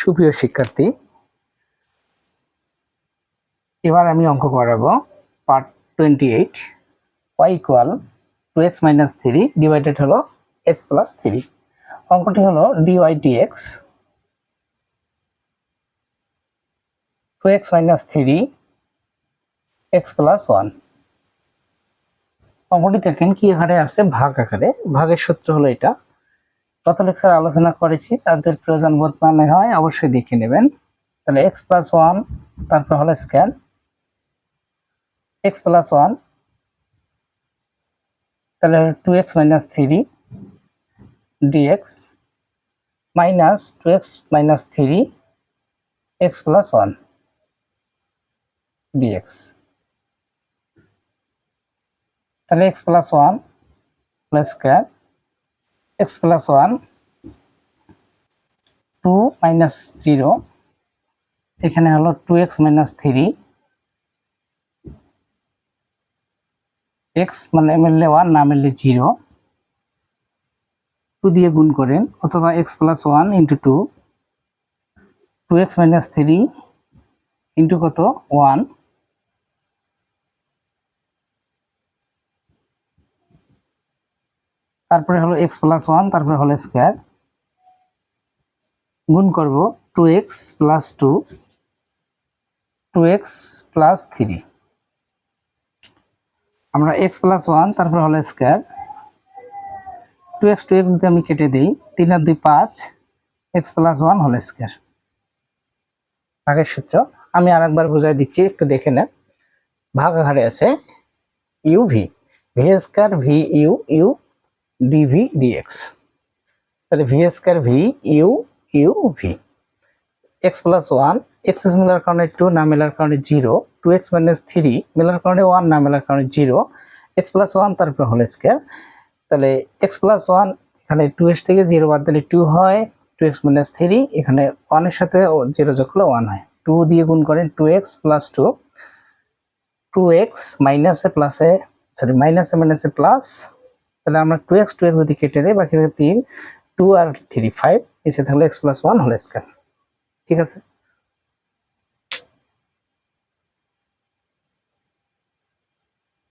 সুপ্রিয় শিক্ষার্থী, এবার আমি অঙ্ক করাবো part 28 y equal 2x minus 3 divided হলো x প্লাস 3। অঙ্কটি হলো dy dx 2x minus 3 x plus 1। অঙ্কটি দেখেন কি আকারে আছে, ভাগ আকারে। ভাগের সূত্র হলো এটা, গত লেকচার আলোচনা করেছি, তাদের প্রয়োজন বোধ মনে হয় অবশ্যই দেখে নেবেন। তাহলে x প্লাস 1 তারপর হলো স্কয়ার x প্লাস 1, তাহলে 2x minus 3 dx minus 2x minus 3 x plus 1 dx। তাহলে x plus 1 plus square x plus 1 2 minus 0, এখানে হলো 2x মাইনাস 3 x মানে মিললে 1 না মিললে 0, 2 দিয়ে গুণ করেন, অথবা x plus 1 into 2, 2x minus 3 into কত 1, তারপরে হলো x প্লাস 1, তারপরে হলো স্কয়ার, গুণ করব 2x প্লাস 2, 2x প্লাস 3। আমরা x প্লাস 1 তারপরে হলো স্কয়ার, 2x দিয়ে আমি কেটে দিই, 3 আর 2 5, x প্লাস 1 হোল স্কয়ার। ভাগের সূত্র আমি আরেকবার বুঝাই দিচ্ছি, একটু দেখে নেন। ভাগ আকারে আছে uv v square v u dv dx। তাহলে v square v u v, x plus 1, x Miller কারণে 2 না মিলার কারণে 0, 2x মাইনাস 3 মিলার কারণে 1 না মিলার কারণে 0, x প্লাস 1 তারপর হোল স্কয়ার। তাহলে x প্লাস 1 এখানে 2x থেকে 0 বাদ দিলে 2 হয়, 2x মাইনাস 3 এখানে 1 এর সাথে 0 যোগ করলে 1 হয়, 2 দিয়ে গুণ করেন 2x প্লাস 2, 2x মাইনাসে প্লাসে সরি মাইনাসে মাইনাসে প্লাস, তাহলে আমরা 2x যদি কেটে দেই বাকি 3, 2 আর 3 5, এসে থাকলে x প্লাস 1 হোল স্কয়ার। ঠিক আছে।